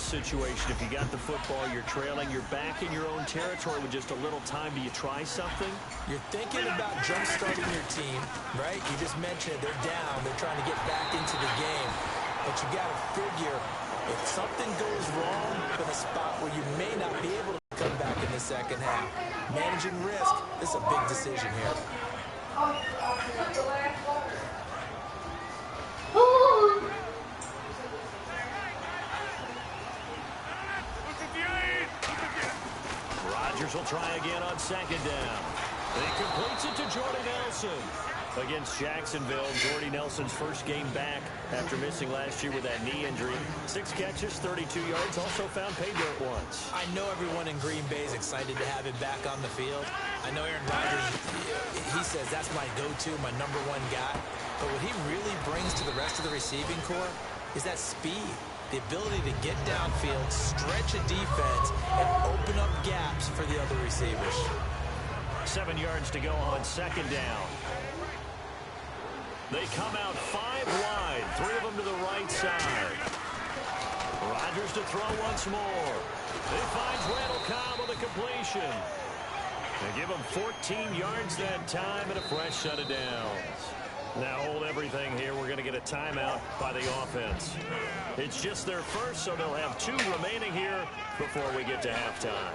situation? If you got the football, you're trailing, you're back in your own territory with just a little time. Do you try something? You're thinking about jump-starting your team, right? You just mentioned it. They're down. They're trying to get back into the game. But you got to figure if something goes wrong in a spot where you may not be able to come back in the second half. Managing risk is a big decision here. Rodgers will try again on second down. He completes it to Jordy Nelson. Against Jacksonville, Jordy Nelson's first game back after missing last year with that knee injury. 6 catches, 32 yards, also found pay dirt once. I know everyone in Green Bay is excited to have him back on the field. I know Aaron Rodgers, he says that's my go-to, my #1 guy. But what he really brings to the rest of the receiving corps is that speed, the ability to get downfield, stretch a defense, and open up gaps for the other receivers. 7 yards to go on second down. They come out 5 wide, 3 of them to the right side. Rodgers to throw once more. He finds Randall Cobb with a completion. They give him 14 yards that time and a fresh set of downs. Now hold everything here. We're going to get a timeout by the offense. It's just their first, so they'll have 2 remaining here before we get to halftime.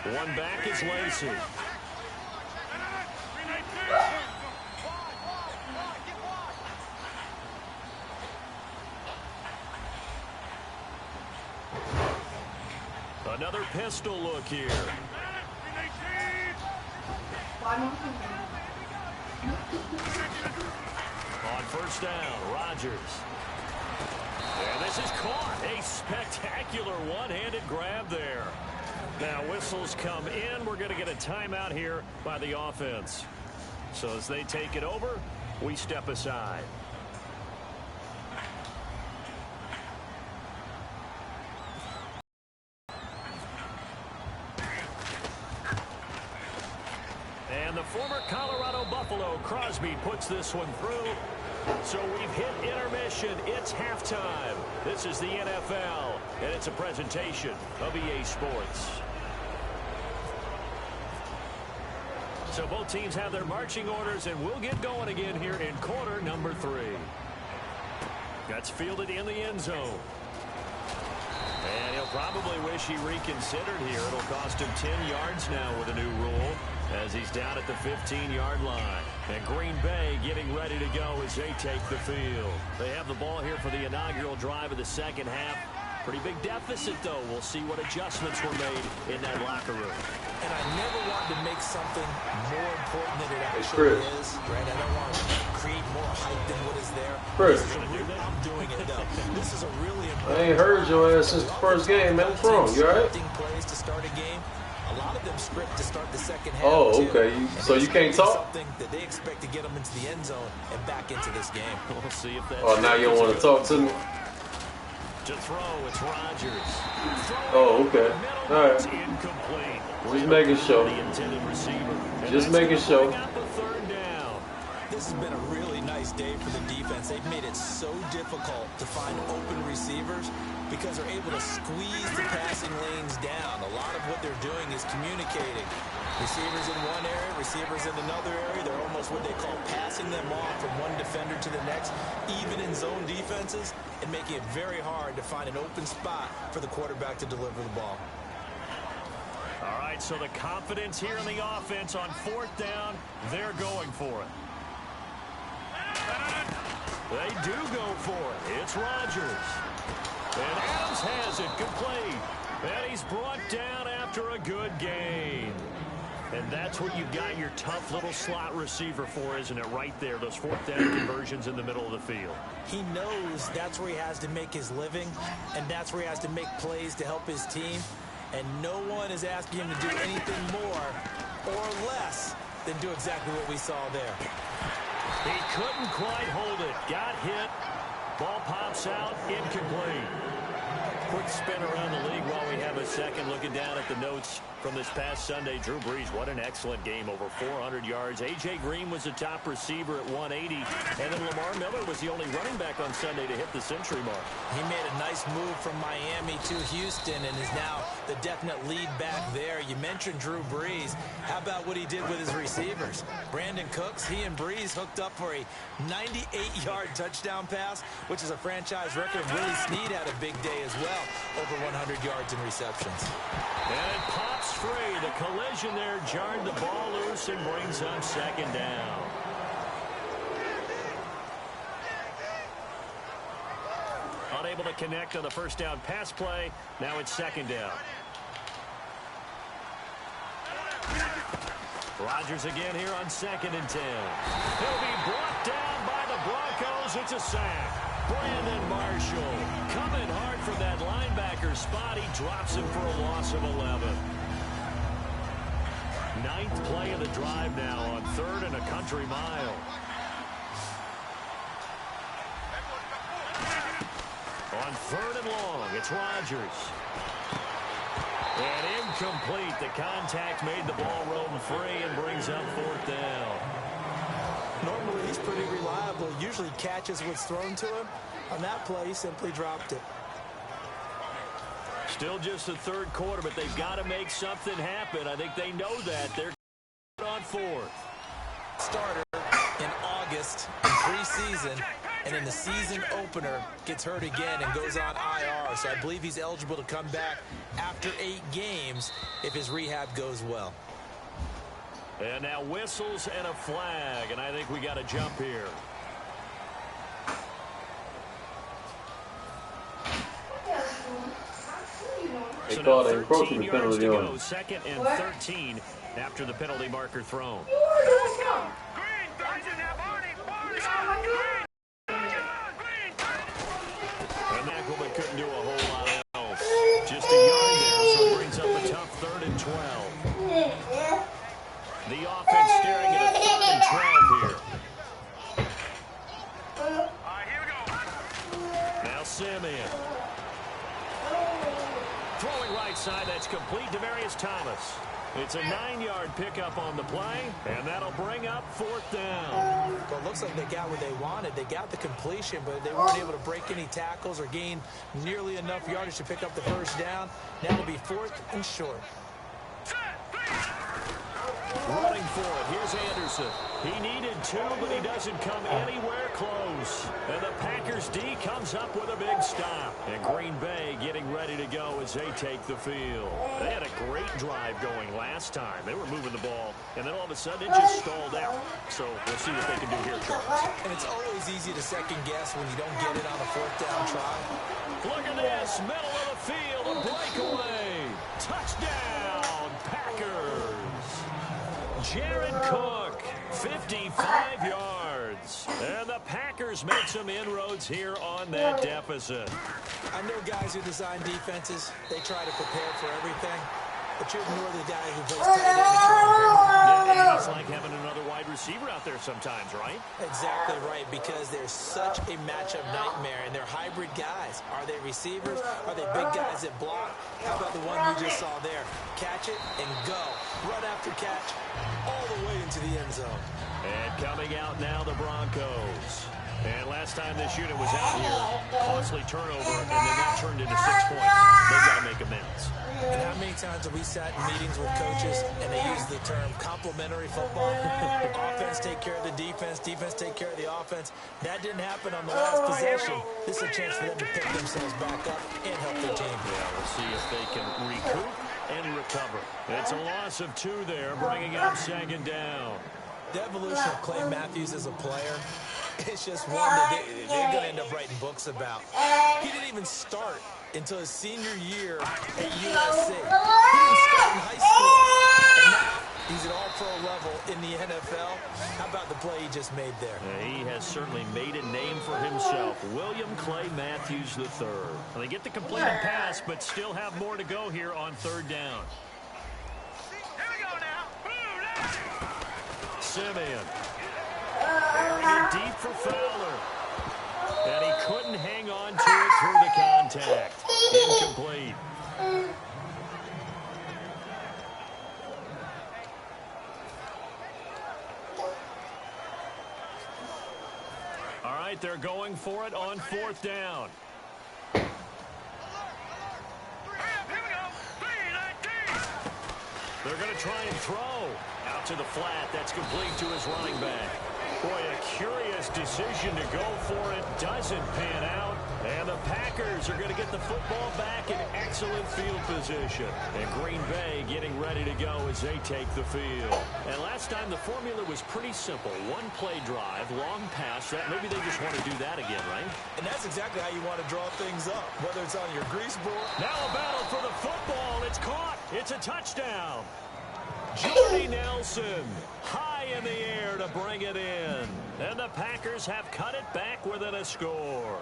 One back is Lacey. Another pistol look here. On first down, Rodgers. And this is caught. A spectacular one-handed grab there. Now whistles come in. We're going to get a timeout here by the offense. So as they take it over, we step aside. And the former Colorado Buffalo Crosby puts this one through. So we've hit intermission. It's halftime. This is the NFL, and it's a presentation of EA Sports. So both teams have their marching orders, and we'll get going again here in quarter number 3. That's fielded in the end zone. And he'll probably wish he reconsidered here. It'll cost him 10 yards now with a new rule as he's down at the 15-yard line. And Green Bay getting ready to go as they take the field. They have the ball here for the inaugural drive of the second half. Pretty big deficit, though. We'll see what adjustments were made in that locker room. And I never want to make something more important than it actually is. Right? I don't want to create more hype than what is there. I'm doing it, though. This is a really important... I ain't heard your ass since the first game, man. What's wrong? You all right? Plays to start a game. A lot of them script to start the second half. Oh, okay. So you can't talk? Something that they expect to get them into the end zone and back into this game. We'll see if that's... Oh, now you don't want to talk to me? To throw, it's Rodgers. Oh, okay. All right. Incomplete. Just making sure. Just making sure. This has been a really nice day for the defense. They've made it so difficult to find open receivers because they're able to squeeze the passing lanes down. A lot of what they're doing is communicating. Receivers in one area, receivers in another area. They're almost what they call passing them off from one defender to the next, even in zone defenses, and making it very hard to find an open spot for the quarterback to deliver the ball. All right, so the confidence here in the offense on 4th down, they're going for it. They do go for it. It's Rodgers. And Adams has it complete. And he's brought down after a good gain. And that's what you've got your tough little slot receiver for, isn't it? Right there, those 4th down conversions in the middle of the field. He knows that's where he has to make his living, and that's where he has to make plays to help his team. And no one is asking him to do anything more or less than do exactly what we saw there. He couldn't quite hold it. Got hit. Ball pops out. Incomplete. Quick spin around the league while we have a second. Looking down at the notes from this past Sunday. Drew Brees, what an excellent game. Over 400 yards. A.J. Green was the top receiver at 180. And then Lamar Miller was the only running back on Sunday to hit the century mark. He made a nice move from Miami to Houston and is now the definite lead back there. You mentioned Drew Brees. How about what he did with his receivers? Brandon Cooks, he and Brees hooked up for a 98-yard touchdown pass, which is a franchise record. Willie Snead had a big day as well, over 100 yards in receptions. And it pops free. The collision there jarred the ball loose and brings up second down. Unable to connect on the first down pass play. Now it's second down. Rodgers again here on 2nd and 10. He'll be brought down by the Broncos. It's a sack. Brandon Marshall coming hard from that linebacker spot. He drops him for a loss of 11. 9th play of the drive now on 3rd and a country mile. On 3rd and long, it's Rodgers. And incomplete. The contact made the ball roam free and brings up 4th down. Normally, he's pretty reliable. Usually catches what's thrown to him. On that play, he simply dropped it. Still just the 3rd quarter, but they've got to make something happen. I think they know that. They're on 4th. Starter in August in preseason, and in the season opener gets hurt again and goes on IR. So I believe he's eligible to come back after 8 games if his rehab goes well. And now whistles and a flag, and I think we got a jump here. So now 13 yards to go, 2nd and 13 after the penalty marker thrown. And Mackelman couldn't do a whole lot else. Just a yard there, so it brings up a tough 3rd and 12. The offense staring at a 3rd and 12 here. Now Simeon. Throwing right side, that's complete to Demarius Thomas. It's a 9-yard pickup on the play, and that'll bring up 4th down. Well, it looks like they got what they wanted. They got the completion, but they weren't able to break any tackles or gain nearly enough yardage to pick up the first down. Now it'll be 4th and short. Running for it. Here's Anderson. He needed 2, but he doesn't come anywhere close. And the Packers D comes up with a big stop. And Green Bay getting ready to go as they take the field. They had a great drive going last time. They were moving the ball, and then all of a sudden it just stalled out. So we'll see what they can do here, Charles. And it's always easy to second guess when you don't get it on a 4th down try. Look at this. Middle of the field. A breakaway. Touchdown, Packers. Jared Cook, 55 yards. And the Packers make some inroads here on that deficit. I know guys who design defenses, they try to prepare for everything, but you ignore the guy who plays tight end and Yeah, it's like having another wide receiver out there sometimes, right? Exactly right, because there's such a matchup nightmare, and they're hybrid guys. Are they receivers? Are they big guys that block? How about the one we just saw there? Catch it and go. Run after catch all the way into the end zone. And coming out now, the Broncos. And last time this unit was out here, costly turnover, and then that turned into 6 points. They've got to make amends. And how many times have we sat in meetings with coaches and they use the term complementary football? Offense take care of the defense, defense take care of the offense. That didn't happen on the last possession. This is a chance for them to pick themselves back up and help their team. Yeah, we'll see if they can recoup and recover. It's a loss of 2 there, bringing up 2nd down. The evolution of Clay Matthews as a player, it's just one that they're going to end up writing books about. He didn't even start until his senior year at USC. He didn't start in high school. And now he's at all-pro level in the NFL. How about the play he just made there? He has certainly made a name for himself. William Clay Matthews III. Well, they get the completed pass, but still have more to go here on 3rd down. Here we go now. Simeon. Airing it deep for Fowler. And he couldn't hang on to it through the contact. All right, they're going for it on 4th down. They're going to try and throw. Out to the flat. That's complete to his running back. Boy, a curious decision to go for it. Doesn't pan out. And the Packers are going to get the football back in excellent field position. And Green Bay getting ready to go as they take the field. And last time the formula was pretty simple. One play drive, long pass. Maybe they just want to do that again, right? And that's exactly how you want to draw things up, whether it's on your grease board. Now a battle for the football. It's caught. It's a touchdown. Jordy Nelson high in the air to bring it in. And the Packers have cut it back within a score.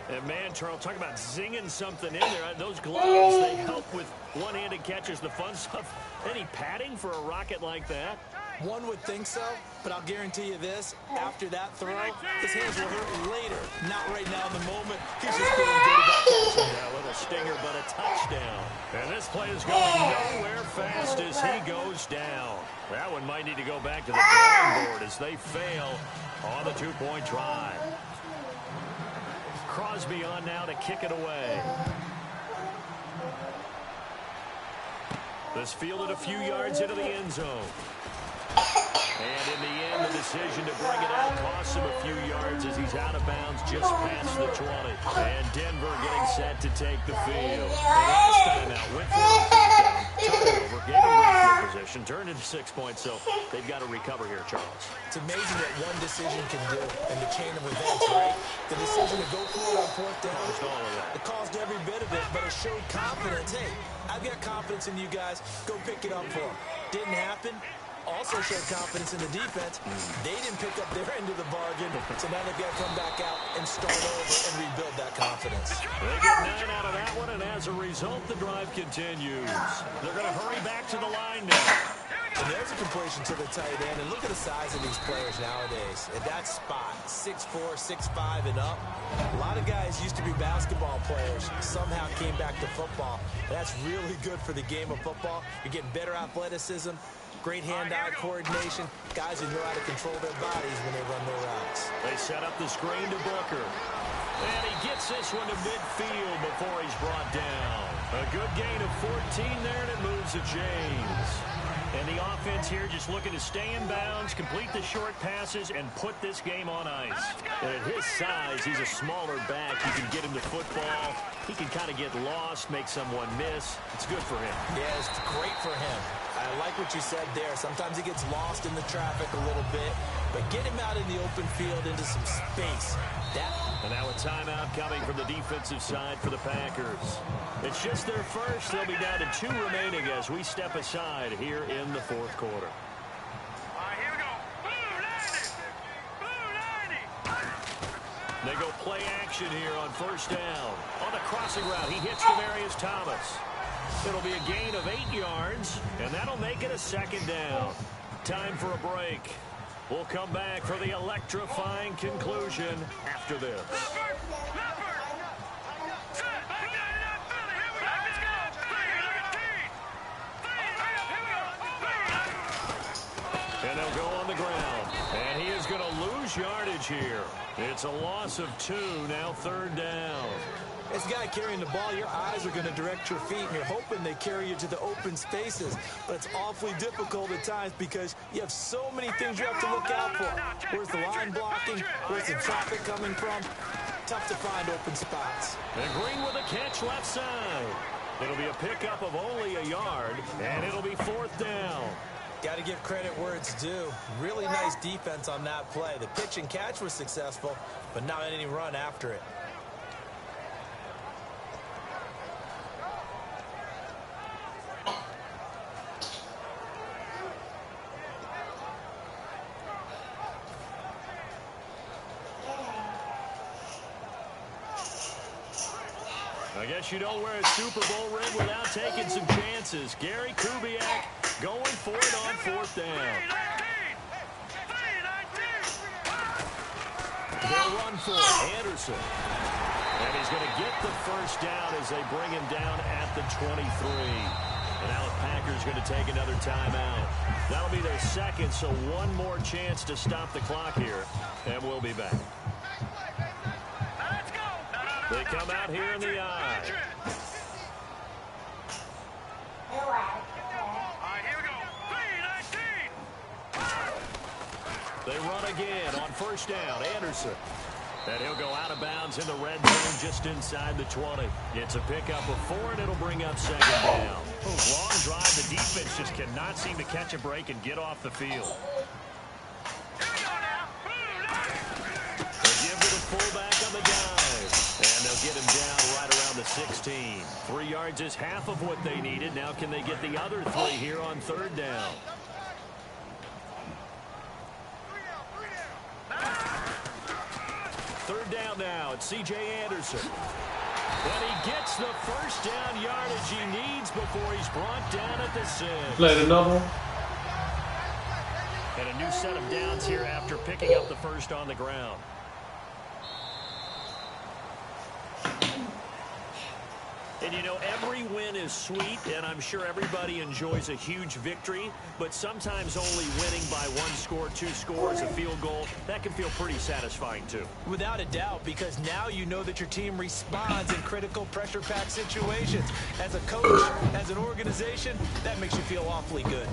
And man, Charles, talk about zinging something in there. Those gloves, they help with one-handed catches, the fun stuff. Any padding for a rocket like that? One would think so, but I'll guarantee you this. After that throw, his hands will hurt later. Not right now in the moment. He's just feeling good about catching. Yeah, a little stinger, but a touchdown. And this play is going nowhere fast as he goes down. That one might need to go back to the drawing board as they fail on the 2-point try. Crosby on now to kick it away. This fielded a few yards into the end zone. And in the end, the decision to bring it out costs him a few yards as he's out of bounds just past the 20. And Denver getting set to take the field. And last time out, went for a touchdown, turnover, gave him great field position, turned into 6 points, so they've got to recover here, Charles. It's amazing what one decision can do in the chain of events, right? The decision to go for it on 4th down, it caused every bit of it, but it showed confidence. Hey, I've got confidence in you guys. Go pick it up for them. Didn't happen. Also showed confidence in the defense. They didn't pick up their end of the bargain, so now they've got to come back out and start over and rebuild that confidence. They get 9 out of that one, and as a result, the drive continues. They're going to hurry back to the line now. And there's a completion to the tight end, and look at the size of these players nowadays. At that spot, 6'4", 6'5", and up. A lot of guys used to be basketball players, somehow came back to football. That's really good for the game of football. You're getting better athleticism, great hand-eye coordination, guys who know how to control their bodies when they run their routes. They set up the screen to Booker. And he gets this one to midfield before he's brought down. A good gain of 14 there, and it moves to James. And the offense here just looking to stay in bounds, complete the short passes, and put this game on ice. And at his size, he's a smaller back. You can get him to football. He can kind of get lost, make someone miss. It's good for him. Yeah, it's great for him. I like what you said there. Sometimes he gets lost in the traffic a little bit, but get him out in the open field into some space. And now a timeout coming from the defensive side for the Packers. It's just their first. They'll be down to 2 remaining as we step aside here in the 4th quarter. All right, here we go. Blue 90. Blue 90. They go play action here on 1st down. On the crossing route, he hits Demarius Thomas. It'll be a gain of 8 yards, and that'll make it a 2nd down. Time for a break. We'll come back for the electrifying conclusion after this. And they'll go on the ground. And he is going to lose yardage here. It's a loss of 2, now 3rd down. This guy carrying the ball, your eyes are going to direct your feet, and you're hoping they carry you to the open spaces. But it's awfully difficult at times because you have so many things you have to look out for. Where's the line blocking? Where's the traffic coming from? Tough to find open spots. And Green with a catch left side. It'll be a pickup of only a yard, and it'll be 4th down. Got to give credit where it's due. Really nice defense on that play. The pitch and catch was successful, but not any run after it. I guess you don't wear a Super Bowl ring without taking some chances. Gary Kubiak going for it on 4th down. They'll run for it. Anderson. And he's going to get the 1st down as they bring him down at the 23. And now the Packers going to take another timeout. That'll be their 2nd, so one more chance to stop the clock here. And we'll be back. They come out here in the eye. All right, here we go. 3-19. They run again on first down. Anderson. And he'll go out of bounds in the red zone just inside the 20. It's a pickup of 4, and it'll bring up second down. Long drive. The defense just cannot seem to catch a break and get off the field. They'll give to the fullback on the dive. And they'll get him down right around the 16. 3 yards is half of what they needed. Now can they get the other 3 here on third down? Third down now. It's C.J. Anderson. And he gets the first down yardage he needs before he's brought down at the 6. Played another one. And a new set of downs here after picking up the first on the ground. And, you know, every win is sweet, and I'm sure everybody enjoys a huge victory, but sometimes only winning by 1 score, 2 scores, a field goal, that can feel pretty satisfying, too. Without a doubt, because now you know that your team responds in critical pressure-packed situations. As a coach, as an organization, that makes you feel awfully good.